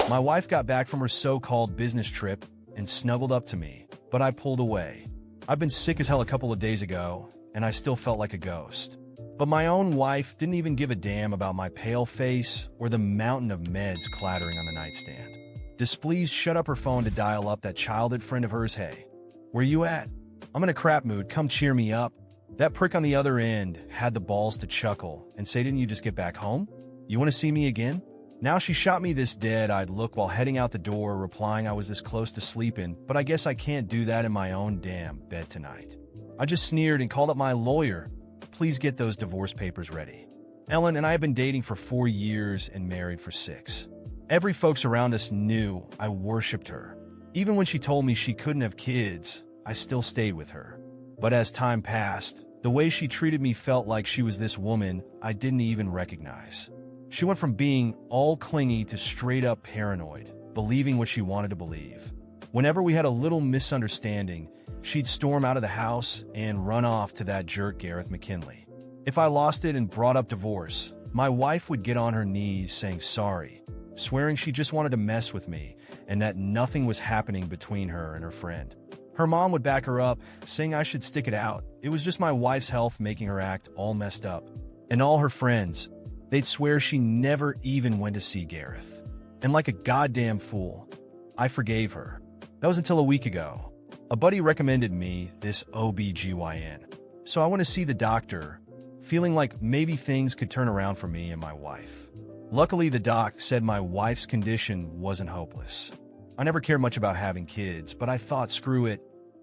My wife got back from her so-called business trip and snuggled up to me, but I pulled away. I've been sick as hell a couple of days ago, and I still felt like a ghost. But my own wife didn't even give a damn about my pale face or the mountain of meds clattering on the nightstand. Displeased, shut up her phone to dial up that childhood friend of hers. Hey, where you at? I'm in a crap mood, come cheer me up. That prick on the other end had the balls to chuckle and say, didn't you just get back home? You want to see me again? Now she shot me this dead-eyed look while heading out the door, replying I was this close to sleeping, but I guess I can't do that in my own damn bed tonight. I just sneered and called up my lawyer. Please get those divorce papers ready. Ellen and I have been dating for 4 years and married for 6. Every folks around us knew I worshipped her. Even when she told me she couldn't have kids, I still stayed with her. But as time passed, the way she treated me felt like she was this woman I didn't even recognize. She went from being all clingy to straight-up paranoid, believing what she wanted to believe. Whenever we had a little misunderstanding, she'd storm out of the house and run off to that jerk Gareth McKinley. If I lost it and brought up divorce, my wife would get on her knees saying sorry, swearing she just wanted to mess with me and that nothing was happening between her and her friend. Her mom would back her up, saying I should stick it out. It was just my wife's health making her act all messed up. And all her friends, they'd swear she never even went to see Gareth. And like a goddamn fool, I forgave her. That was until a week ago. A buddy recommended me this OBGYN. So I went to see the doctor, feeling like maybe things could turn around for me and my wife. Luckily, the doc said my wife's condition wasn't hopeless. I never cared much about having kids, but I thought, screw it,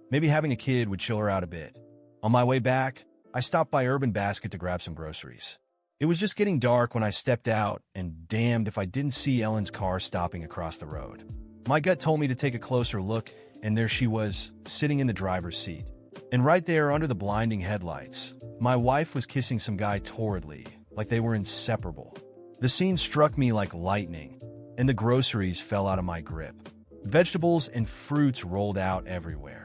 maybe having a kid would chill her out a bit. On my way back, I stopped by Urban Basket to grab some groceries. It was just getting dark when I stepped out, and damned if I didn't see Ellen's car stopping across the road. My gut told me to take a closer look, and there she was, sitting in the driver's seat. And right there, under the blinding headlights, my wife was kissing some guy torridly, like they were inseparable. The scene struck me like lightning, and the groceries fell out of my grip. Vegetables and fruits rolled out everywhere.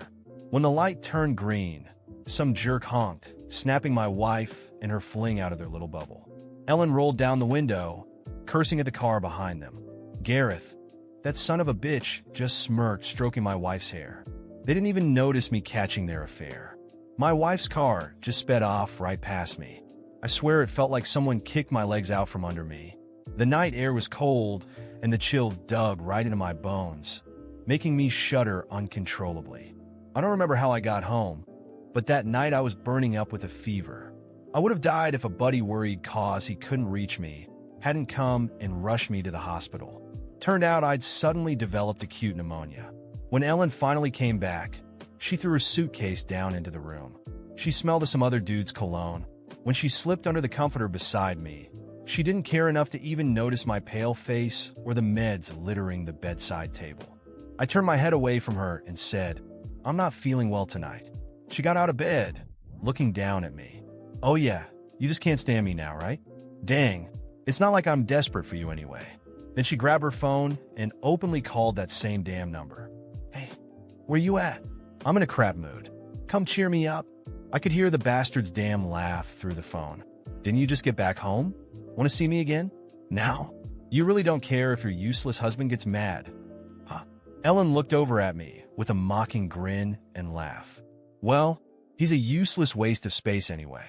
When the light turned green, some jerk honked, snapping my wife and her fling out of their little bubble. Ellen rolled down the window, cursing at the car behind them. Gareth, that son of a bitch, just smirked, stroking my wife's hair. They didn't even notice me catching their affair. My wife's car just sped off right past me. I swear it felt like someone kicked my legs out from under me. The night air was cold, and the chill dug right into my bones, making me shudder uncontrollably. I don't remember how I got home, but that night I was burning up with a fever. I would have died if a buddy worried cause he couldn't reach me hadn't come and rushed me to the hospital. Turned out I'd suddenly developed acute pneumonia. When Ellen finally came back, she threw her suitcase down into the room. She smelled of some other dude's cologne. When she slipped under the comforter beside me, she didn't care enough to even notice my pale face or the meds littering the bedside table. I turned my head away from her and said, I'm not feeling well tonight. She got out of bed, looking down at me. Oh yeah, you just can't stand me now, right? Dang, it's not like I'm desperate for you anyway. Then she grabbed her phone and openly called that same damn number. Hey, where you at? I'm in a crap mood. Come cheer me up. I could hear the bastard's damn laugh through the phone. Didn't you just get back home? Want to see me again? Now? You really don't care if your useless husband gets mad? Huh? Ellen looked over at me with a mocking grin and laugh. Well, he's a useless waste of space anyway.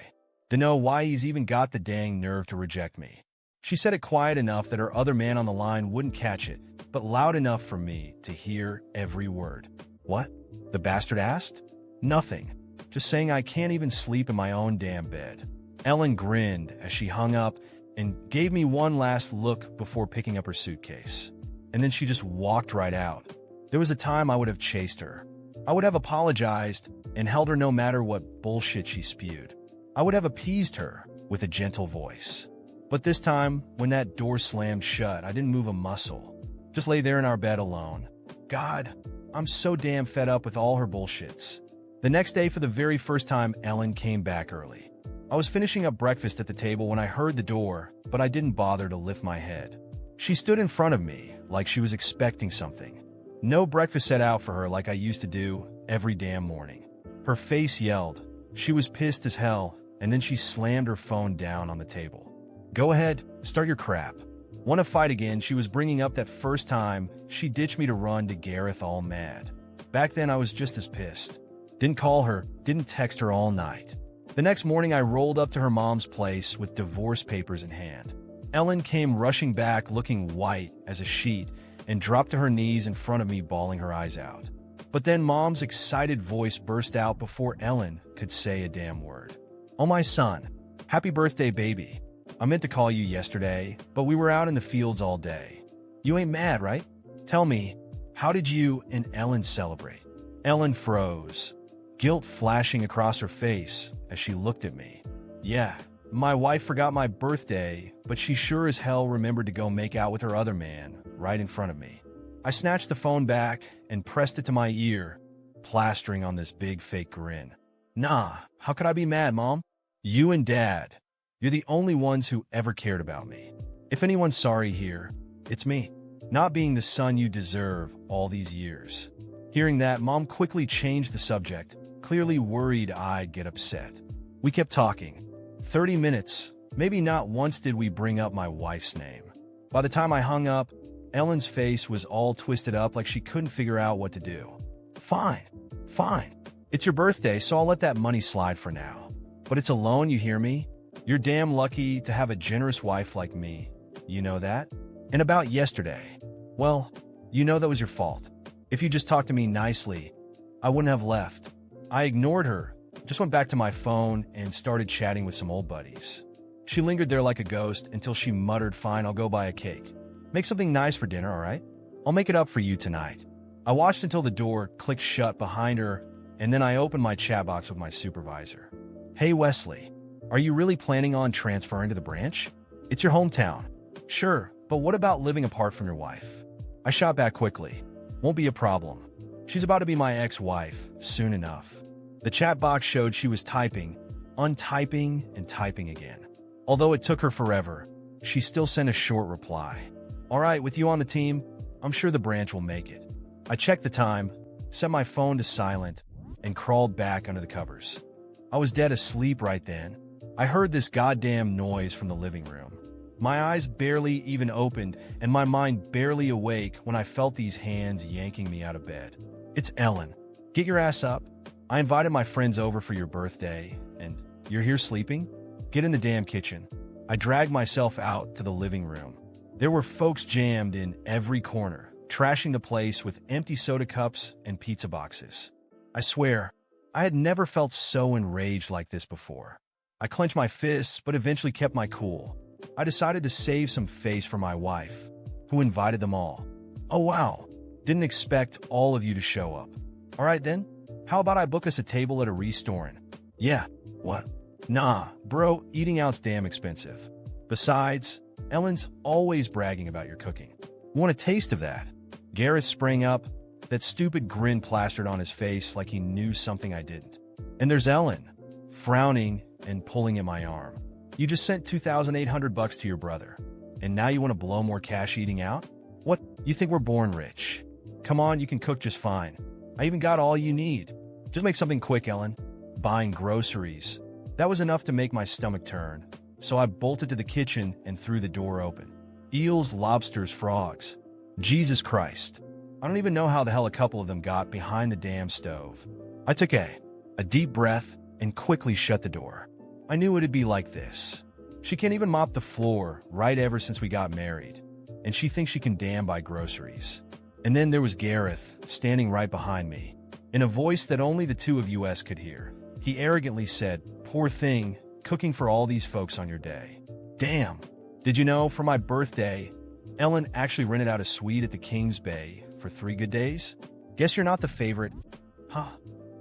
Dunno why he's even got the dang nerve to reject me. She said it quiet enough that her other man on the line wouldn't catch it, but loud enough for me to hear every word. What? The bastard asked? Nothing. Just saying I can't even sleep in my own damn bed. Ellen grinned as she hung up and gave me one last look before picking up her suitcase. And then she just walked right out. There was a time I would have chased her. I would have apologized and held her no matter what bullshit she spewed. I would have appeased her with a gentle voice. But this time, when that door slammed shut, I didn't move a muscle. Just lay there in our bed alone. God, I'm so damn fed up with all her bullshits. The next day, for the very first time, Ellen came back early. I was finishing up breakfast at the table when I heard the door, but I didn't bother to lift my head. She stood in front of me like she was expecting something. No breakfast set out for her like I used to do every damn morning. Her face yelled. She was pissed as hell, and then she slammed her phone down on the table. Go ahead, start your crap. Want to fight again? She was bringing up that first time she ditched me to run to Gareth all mad. Back then, I was just as pissed. Didn't call her, didn't text her all night. The next morning, I rolled up to her mom's place with divorce papers in hand. Ellen came rushing back looking white as a sheet and dropped to her knees in front of me, bawling her eyes out. But then Mom's excited voice burst out before Ellen could say a damn word. "Oh, my son. Happy birthday, baby. I meant to call you yesterday, but we were out in the fields all day. You ain't mad, right? Tell me, how did you and Ellen celebrate?" Ellen froze, guilt flashing across her face as she looked at me. Yeah, my wife forgot my birthday, but she sure as hell remembered to go make out with her other man right in front of me. I snatched the phone back and pressed it to my ear, plastering on this big fake grin. Nah, how could I be mad, Mom? You and Dad. You're the only ones who ever cared about me. If anyone's sorry here, it's me, not being the son you deserve all these years. Hearing that, Mom quickly changed the subject, clearly worried I'd get upset. We kept talking. 30 minutes, maybe not once did we bring up my wife's name. By the time I hung up, Ellen's face was all twisted up like she couldn't figure out what to do. Fine. It's your birthday, so I'll let that money slide for now. But it's a loan, you hear me? You're damn lucky to have a generous wife like me. You know that? And about yesterday, well, you know that was your fault. If you just talked to me nicely, I wouldn't have left. I ignored her, just went back to my phone and started chatting with some old buddies. She lingered there like a ghost until she muttered, "Fine, I'll go buy a cake. Make something nice for dinner, all right? I'll make it up for you tonight." I watched until the door clicked shut behind her, and then I opened my chat box with my supervisor. "Hey, Wesley, are you really planning on transferring to the branch? It's your hometown." "Sure, but what about living apart from your wife?" I shot back quickly. "Won't be a problem. She's about to be my ex-wife soon enough." The chat box showed she was typing, untyping, and typing again. Although it took her forever, she still sent a short reply. "All right, with you on the team, I'm sure the branch will make it." I checked the time, set my phone to silent, and crawled back under the covers. I was dead asleep right then. I heard this goddamn noise from the living room. My eyes barely even opened, and my mind barely awake when I felt these hands yanking me out of bed. "It's Ellen. Get your ass up. I invited my friends over for your birthday, and you're here sleeping? Get in the damn kitchen." I dragged myself out to the living room. There were folks jammed in every corner, trashing the place with empty soda cups and pizza boxes. I swear, I had never felt so enraged like this before. I clenched my fists, but eventually kept my cool. I decided to save some face for my wife, who invited them all. "Oh wow, didn't expect all of you to show up. All right then, how about I book us a table at a restaurant?" "Yeah, what?" "Nah, bro, eating out's damn expensive. Besides, Ellen's always bragging about your cooking. Want a taste of that?" Gareth sprang up, that stupid grin plastered on his face like he knew something I didn't. And there's Ellen, frowning and pulling at my arm. "You just sent $2,800 to your brother, and now you want to blow more cash eating out? What, you think we're born rich? Come on, you can cook just fine. I even got all you need. Just make something quick, Ellen." Buying groceries. That was enough to make my stomach turn, so I bolted to the kitchen and threw the door open. Eels, lobsters, frogs. Jesus Christ. I don't even know how the hell a couple of them got behind the damn stove. I took a deep breath and quickly shut the door. I knew it'd be like this. She can't even mop the floor right ever since we got married, and she thinks she can damn buy groceries. And then there was Gareth, standing right behind me. In a voice that only the two of us could hear, he arrogantly said, "Poor thing, cooking for all these folks on your day. Damn. Did you know, for my birthday, Ellen actually rented out a suite at the King's Bay for 3 good days? Guess you're not the favorite, huh,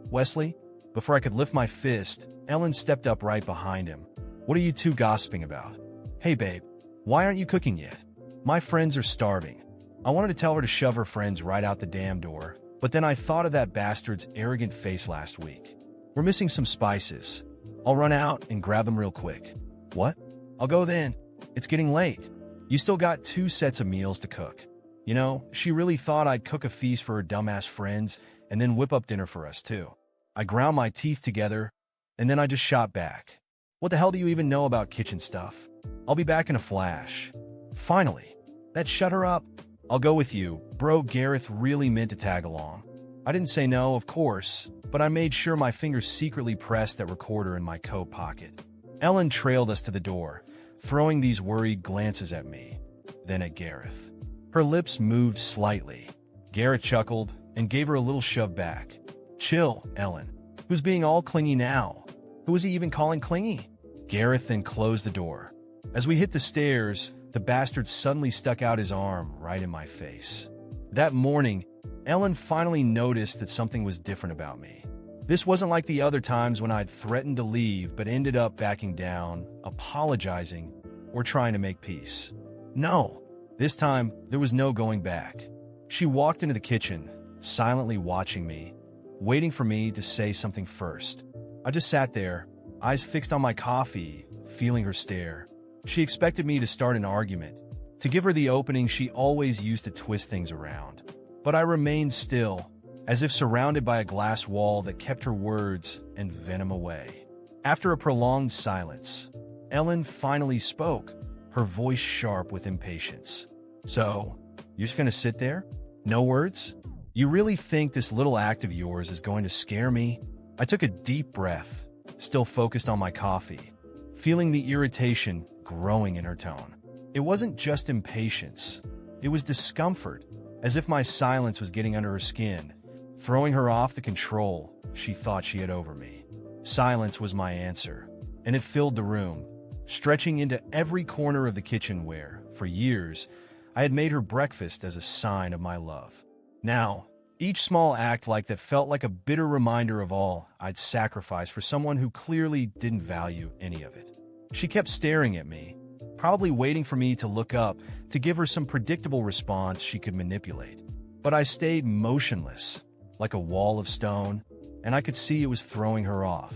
Wesley?" Before I could lift my fist, Ellen stepped up right behind him. "What are you two gossiping about? Hey babe, why aren't you cooking yet? My friends are starving." I wanted to tell her to shove her friends right out the damn door, but then I thought of that bastard's arrogant face last week. "We're missing some spices. I'll run out and grab them real quick." "What? I'll go then. It's getting late. You still got 2 sets of meals to cook." You know, she really thought I'd cook a feast for her dumbass friends and then whip up dinner for us too. I ground my teeth together, and then I just shot back. "What the hell do you even know about kitchen stuff? I'll be back in a flash." Finally, that shut her up. I'll go with you, bro. Gareth really meant to tag along. I didn't say no, of course, but I made sure my fingers secretly pressed that recorder in my coat pocket. Ellen trailed us to the door, throwing these worried glances at me, then at Gareth. Her lips moved slightly. Gareth chuckled and gave her a little shove back. Chill, Ellen. Who's being all clingy now? Who was he even calling clingy? Gareth then closed the door. As we hit the stairs, the bastard suddenly stuck out his arm right in my face. That morning, Ellen finally noticed that something was different about me. This wasn't like the other times when I'd threatened to leave but ended up backing down, apologizing, or trying to make peace. No, this time there was no going back. She walked into the kitchen, silently watching me, waiting for me to say something first. I just sat there, eyes fixed on my coffee, feeling her stare. She expected me to start an argument, to give her the opening she always used to twist things around. But I remained still, as if surrounded by a glass wall that kept her words and venom away. After a prolonged silence, Ellen finally spoke, her voice sharp with impatience. So, you're just gonna sit there? No words? You really think this little act of yours is going to scare me? I took a deep breath, still focused on my coffee, feeling the irritation growing in her tone. It wasn't just impatience. It was discomfort, as if my silence was getting under her skin, throwing her off the control she thought she had over me. Silence was my answer, and it filled the room, stretching into every corner of the kitchen where, for years, I had made her breakfast as a sign of my love. Now, each small act like that felt like a bitter reminder of all I'd sacrificed for someone who clearly didn't value any of it. She kept staring at me, probably waiting for me to look up to give her some predictable response she could manipulate. But I stayed motionless, like a wall of stone, and I could see it was throwing her off.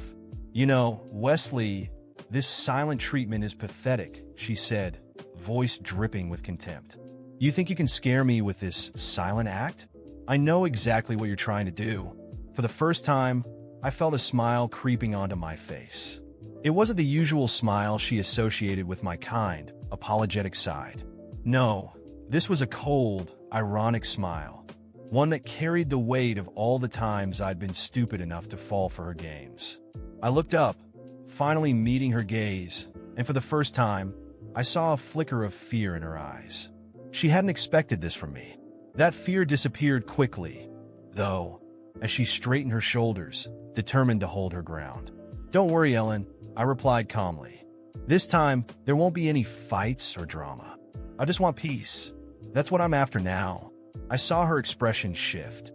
You know, Wesley, this silent treatment is pathetic, she said, voice dripping with contempt. You think you can scare me with this silent act? I know exactly what you're trying to do. For the first time, I felt a smile creeping onto my face. It wasn't the usual smile she associated with my kind, apologetic side. No, this was a cold, ironic smile, one that carried the weight of all the times I'd been stupid enough to fall for her games. I looked up, finally meeting her gaze, and for the first time, I saw a flicker of fear in her eyes. She hadn't expected this from me. That fear disappeared quickly, though, as she straightened her shoulders, determined to hold her ground. Don't worry, Ellen, I replied calmly. This time, there won't be any fights or drama. I just want peace. That's what I'm after now. I saw her expression shift,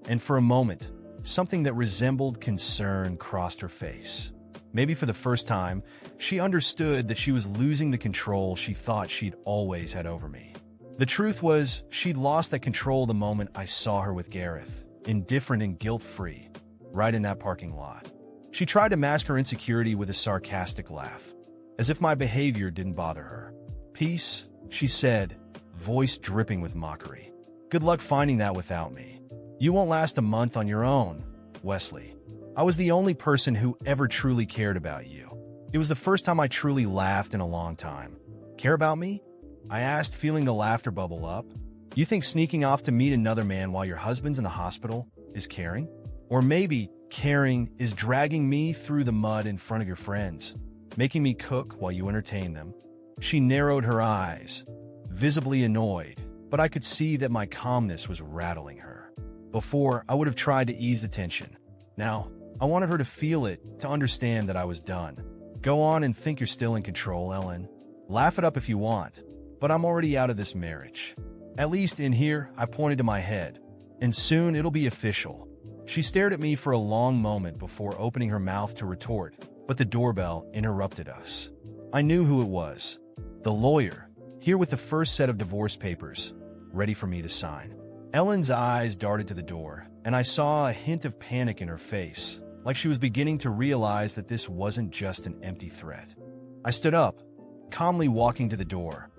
and for a moment, something that resembled concern crossed her face. Maybe for the first time, she understood that she was losing the control she thought she'd always had over me. The truth was, she'd lost that control the moment I saw her with Gareth, indifferent and guilt-free, right in that parking lot. She tried to mask her insecurity with a sarcastic laugh, as if my behavior didn't bother her. Peace, she said, voice dripping with mockery. Good luck finding that without me. You won't last a month on your own, Wesley. I was the only person who ever truly cared about you. It was the first time I truly laughed in a long time. Care about me? I asked, feeling the laughter bubble up. You think sneaking off to meet another man while your husband's in the hospital is caring? Or maybe caring is dragging me through the mud in front of your friends, making me cook while you entertain them. She narrowed her eyes, visibly annoyed, but I could see that my calmness was rattling her. Before, I would have tried to ease the tension. Now, I wanted her to feel it, to understand that I was done. Go on and think you're still in control, Ellen. Laugh it up if you want, but I'm already out of this marriage. At least in here, I pointed to my head, and soon it'll be official. She stared at me for a long moment before opening her mouth to retort, but the doorbell interrupted us. I knew who it was. The lawyer, here with the first set of divorce papers, ready for me to sign. Ellen's eyes darted to the door, and I saw a hint of panic in her face, like she was beginning to realize that this wasn't just an empty threat. I stood up, calmly walking to the door,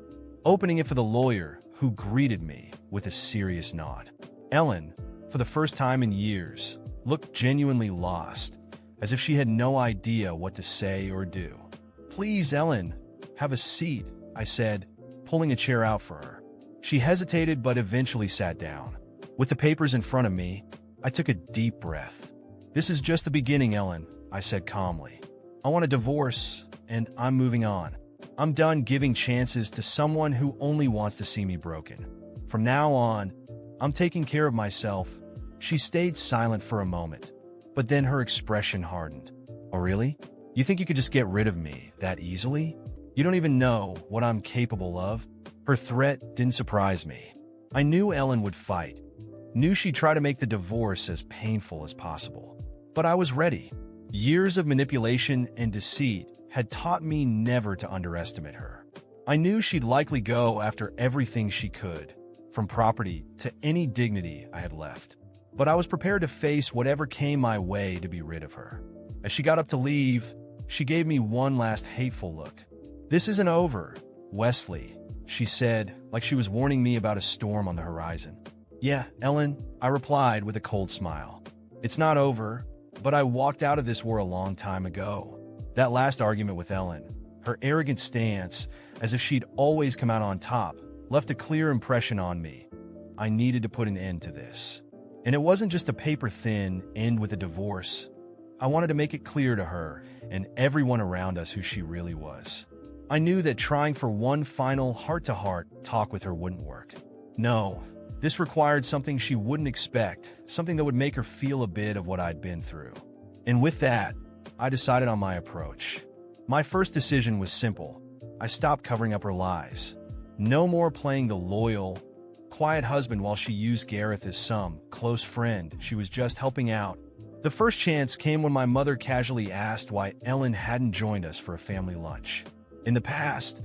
opening it for the lawyer, who greeted me with a serious nod. Ellen, for the first time in years, looked genuinely lost, as if she had no idea what to say or do. Please, Ellen, have a seat, I said, pulling a chair out for her. She hesitated but eventually sat down. With the papers in front of me, I took a deep breath. "This is just the beginning, Ellen," I said calmly. "I want a divorce, and I'm moving on. I'm done giving chances to someone who only wants to see me broken. From now on, I'm taking care of myself." She stayed silent for a moment, but then her expression hardened. "Oh, really? You think you could just get rid of me that easily? You don't even know what I'm capable of?" Her threat didn't surprise me. I knew Ellen would fight, knew she'd try to make the divorce as painful as possible. But I was ready. Years of manipulation and deceit had taught me never to underestimate her. I knew she'd likely go after everything she could, from property to any dignity I had left. But I was prepared to face whatever came my way to be rid of her. As she got up to leave, she gave me one last hateful look. "This isn't over, Wesley," she said, like she was warning me about a storm on the horizon. "Yeah, Ellen," I replied with a cold smile. "It's not over, but I walked out of this war a long time ago." That last argument with Ellen, her arrogant stance, as if she'd always come out on top, left a clear impression on me. I needed to put an end to this. And it wasn't just a paper-thin end with a divorce. I wanted to make it clear to her and everyone around us who she really was. I knew that trying for one final heart-to-heart talk with her wouldn't work. No, this required something she wouldn't expect, something that would make her feel a bit of what I'd been through. And with that, I decided on my approach. My first decision was simple. I stopped covering up her lies. No more playing the loyal, quiet husband while she used Gareth as some close friend she was just helping out. The first chance came when my mother casually asked why Ellen hadn't joined us for a family lunch. In the past,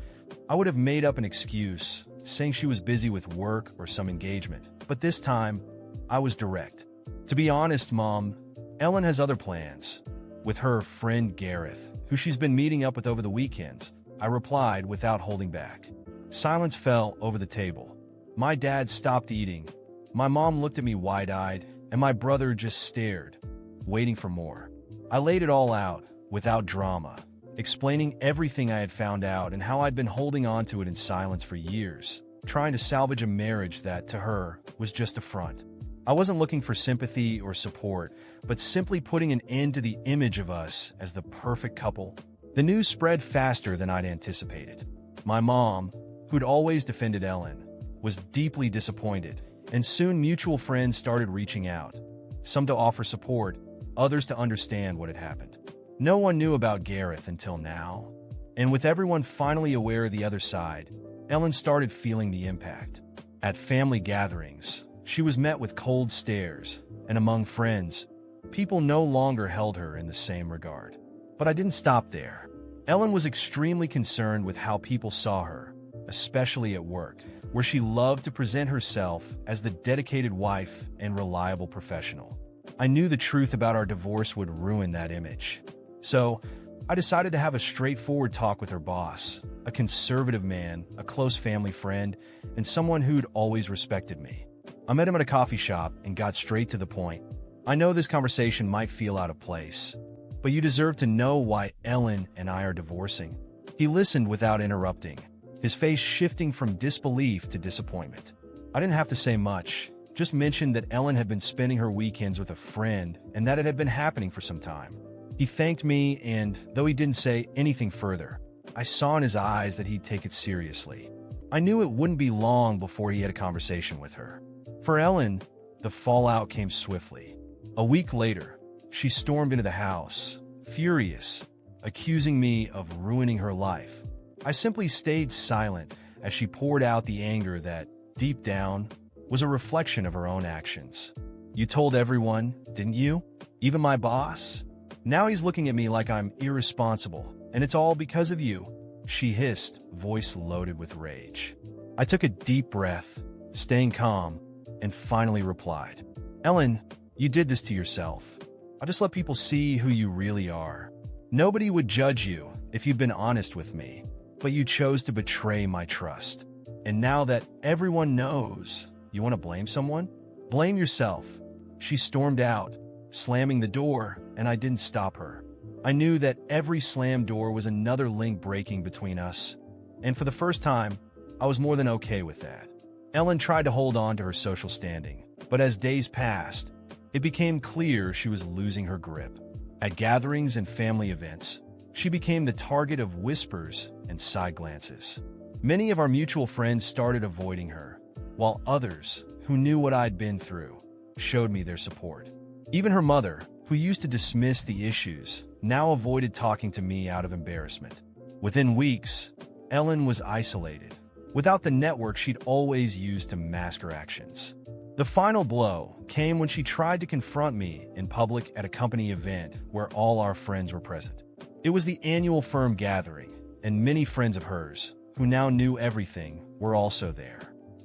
I would have made up an excuse, saying she was busy with work or some engagement. But this time, I was direct. "To be honest, Mom, Ellen has other plans. With her friend Gareth, who she's been meeting up with over the weekends," I replied without holding back. Silence fell over the table. My dad stopped eating. My mom looked at me wide-eyed, and my brother just stared, waiting for more. I laid it all out, without drama, explaining everything I had found out and how I'd been holding on to it in silence for years, trying to salvage a marriage that, to her, was just a front. I wasn't looking for sympathy or support, but simply putting an end to the image of us as the perfect couple. The news spread faster than I'd anticipated. My mom, who'd always defended Ellen, was deeply disappointed, and soon mutual friends started reaching out, some to offer support, others to understand what had happened. No one knew about Gareth until now, and with everyone finally aware of the other side, Ellen started feeling the impact. At family gatherings, she was met with cold stares, and among friends, people no longer held her in the same regard. But I didn't stop there. Ellen was extremely concerned with how people saw her, especially at work, where she loved to present herself as the dedicated wife and reliable professional. I knew the truth about our divorce would ruin that image. So, I decided to have a straightforward talk with her boss, a conservative man, a close family friend, and someone who'd always respected me. I met him at a coffee shop and got straight to the point. "I know this conversation might feel out of place, but you deserve to know why Ellen and I are divorcing." He listened without interrupting, his face shifting from disbelief to disappointment. I didn't have to say much, just mentioned that Ellen had been spending her weekends with a friend and that it had been happening for some time. He thanked me, and though he didn't say anything further, I saw in his eyes that he'd take it seriously. I knew it wouldn't be long before he had a conversation with her. For Ellen, the fallout came swiftly. A week later, she stormed into the house, furious, accusing me of ruining her life. I simply stayed silent as she poured out the anger that, deep down, was a reflection of her own actions. "You told everyone, didn't you? Even my boss? Now he's looking at me like I'm irresponsible, and it's all because of you," she hissed, voice loaded with rage. I took a deep breath, staying calm, and finally replied, "Ellen, you did this to yourself. I just let people see who you really are. Nobody would judge you if you'd been honest with me, but you chose to betray my trust. And now that everyone knows, you want to blame someone? Blame yourself." She stormed out, slamming the door, and I didn't stop her. I knew that every slammed door was another link breaking between us, and for the first time, I was more than okay with that. Ellen tried to hold on to her social standing, but as days passed, it became clear she was losing her grip. At gatherings and family events, she became the target of whispers and side glances. Many of our mutual friends started avoiding her, while others, who knew what I'd been through, showed me their support. Even her mother, who used to dismiss the issues, now avoided talking to me out of embarrassment. Within weeks, Ellen was isolated, without the network she'd always used to mask her actions. The final blow came when she tried to confront me in public at a company event where all our friends were present. It was the annual firm gathering, and many friends of hers, who now knew everything, were also there.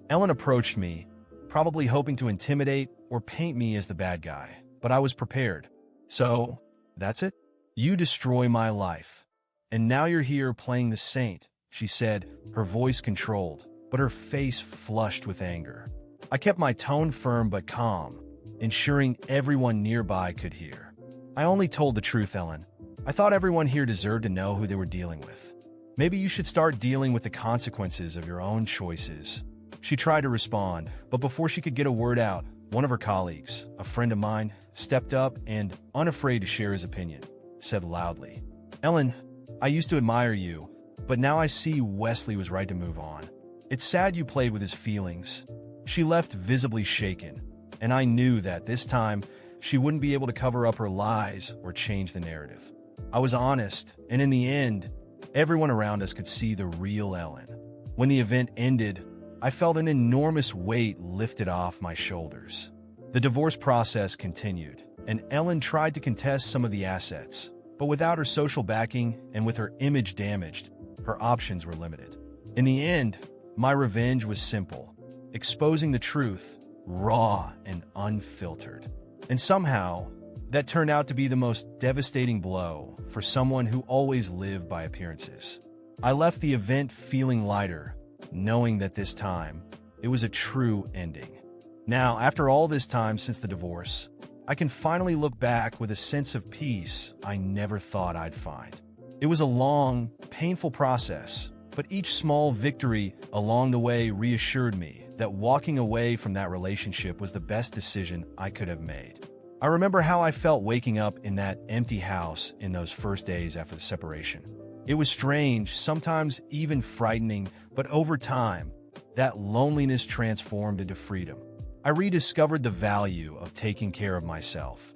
Ellen approached me, probably hoping to intimidate or paint me as the bad guy, but I was prepared. "So, that's it? You destroy my life. And now you're here playing the saint," she said, her voice controlled, but her face flushed with anger. I kept my tone firm but calm, ensuring everyone nearby could hear. "I only told the truth, Ellen. I thought everyone here deserved to know who they were dealing with. Maybe you should start dealing with the consequences of your own choices." She tried to respond, but before she could get a word out, one of her colleagues, a friend of mine, stepped up and, unafraid to share his opinion, said loudly, "Ellen, I used to admire you, but now I see Wesley was right to move on. It's sad you played with his feelings." She left visibly shaken, and I knew that this time she wouldn't be able to cover up her lies or change the narrative. I was honest, and in the end, everyone around us could see the real Ellen. When the event ended, I felt an enormous weight lifted off my shoulders. The divorce process continued, and Ellen tried to contest some of the assets, but without her social backing and with her image damaged, her options were limited. In the end, my revenge was simple: exposing the truth, raw and unfiltered. And somehow, that turned out to be the most devastating blow for someone who always lived by appearances. I left the event feeling lighter, knowing that this time, it was a true ending. Now, after all this time since the divorce, I can finally look back with a sense of peace I never thought I'd find. It was a long, painful process, but each small victory along the way reassured me that walking away from that relationship was the best decision I could have made. I remember how I felt waking up in that empty house in those first days after the separation. It was strange, sometimes even frightening, but over time, that loneliness transformed into freedom. I rediscovered the value of taking care of myself,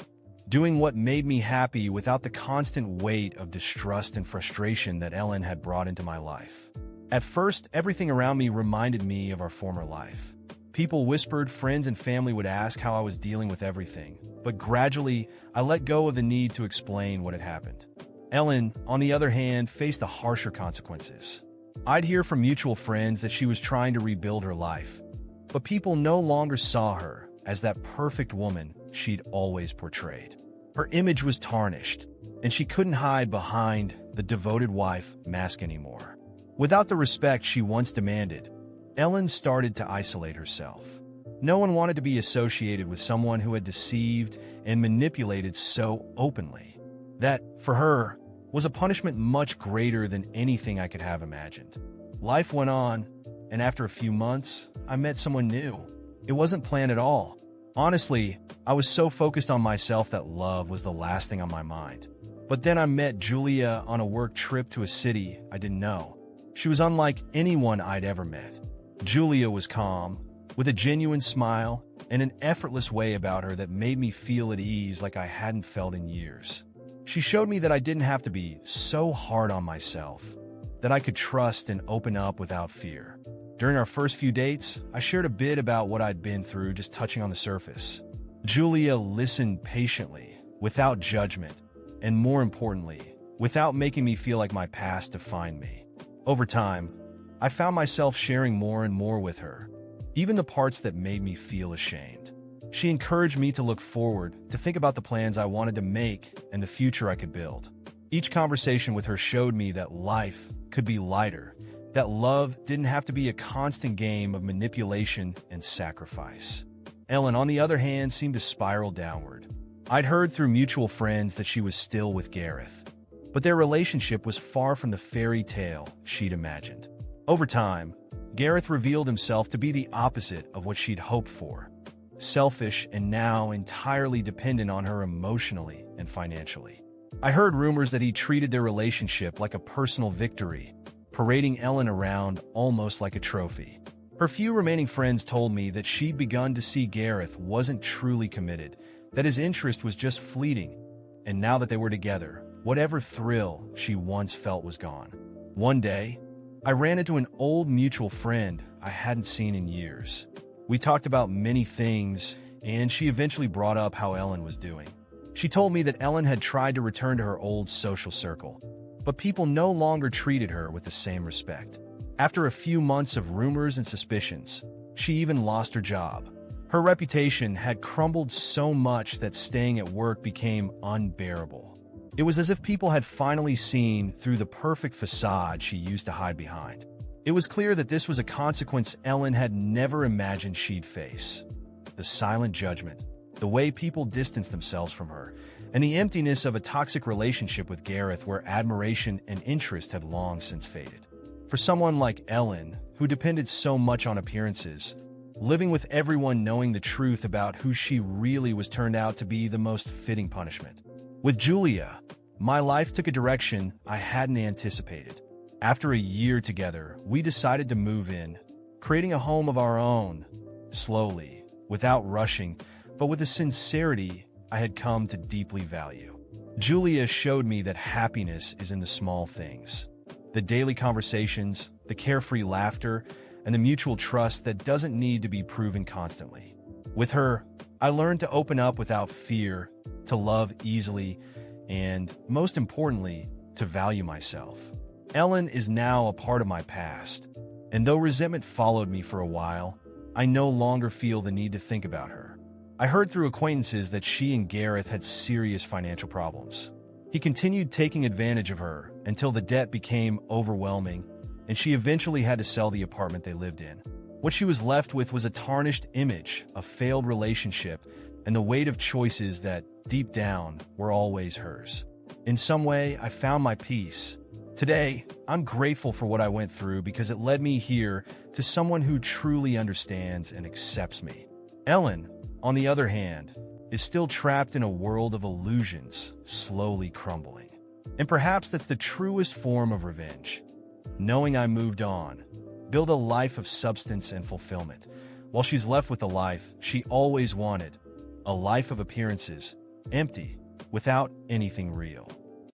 doing what made me happy without the constant weight of distrust and frustration that Ellen had brought into my life. At first, everything around me reminded me of our former life. People whispered, friends and family would ask how I was dealing with everything, but gradually, I let go of the need to explain what had happened. Ellen, on the other hand, faced the harsher consequences. I'd hear from mutual friends that she was trying to rebuild her life, but people no longer saw her as that perfect woman she'd always portrayed. Her image was tarnished, and she couldn't hide behind the devoted wife mask anymore. Without the respect she once demanded, Ellen started to isolate herself. No one wanted to be associated with someone who had deceived and manipulated so openly. That, for her, was a punishment much greater than anything I could have imagined. Life went on, and after a few months, I met someone new. It wasn't planned at all. Honestly, I was so focused on myself that love was the last thing on my mind. But then I met Julia on a work trip to a city I didn't know. She was unlike anyone I'd ever met. Julia was calm, with a genuine smile and an effortless way about her that made me feel at ease like I hadn't felt in years. She showed me that I didn't have to be so hard on myself, that I could trust and open up without fear. During our first few dates, I shared a bit about what I'd been through, just touching on the surface. Julia listened patiently, without judgment, and more importantly, without making me feel like my past defined me. Over time, I found myself sharing more and more with her, even the parts that made me feel ashamed. She encouraged me to look forward, to think about the plans I wanted to make and the future I could build. Each conversation with her showed me that life could be lighter, that love didn't have to be a constant game of manipulation and sacrifice. Ellen, on the other hand, seemed to spiral downward. I'd heard through mutual friends that she was still with Gareth, but their relationship was far from the fairy tale she'd imagined. Over time, Gareth revealed himself to be the opposite of what she'd hoped for. Selfish and now entirely dependent on her emotionally and financially. I heard rumors that he treated their relationship like a personal victory, parading Ellen around almost like a trophy. Her few remaining friends told me that she'd begun to see Gareth wasn't truly committed, that his interest was just fleeting, and now that they were together, whatever thrill she once felt was gone. One day, I ran into an old mutual friend I hadn't seen in years. We talked about many things, and she eventually brought up how Ellen was doing. She told me that Ellen had tried to return to her old social circle, but people no longer treated her with the same respect. After a few months of rumors and suspicions, she even lost her job. Her reputation had crumbled so much that staying at work became unbearable. It was as if people had finally seen through the perfect facade she used to hide behind. It was clear that this was a consequence Ellen had never imagined she'd face. The silent judgment, the way people distanced themselves from her, and the emptiness of a toxic relationship with Gareth where admiration and interest had long since faded. For someone like Ellen, who depended so much on appearances, living with everyone knowing the truth about who she really was turned out to be the most fitting punishment. With Julia, my life took a direction I hadn't anticipated. After a year together, we decided to move in, creating a home of our own, slowly, without rushing, but with a sincerity I had come to deeply value. Julia showed me that happiness is in the small things. The daily conversations, the carefree laughter, and the mutual trust that doesn't need to be proven constantly. With her, I learned to open up without fear, to love easily, and, most importantly, to value myself. Ellen is now a part of my past, and though resentment followed me for a while, I no longer feel the need to think about her. I heard through acquaintances that she and Gareth had serious financial problems. He continued taking advantage of her until the debt became overwhelming, and she eventually had to sell the apartment they lived in. What she was left with was a tarnished image, a failed relationship, and the weight of choices that, deep down, were always hers. In some way, I found my peace. Today, I'm grateful for what I went through because it led me here to someone who truly understands and accepts me. Ellen, on the other hand, is still trapped in a world of illusions, slowly crumbling. And perhaps that's the truest form of revenge. Knowing I moved on, build a life of substance and fulfillment, while she's left with the life she always wanted, a life of appearances, empty, without anything real.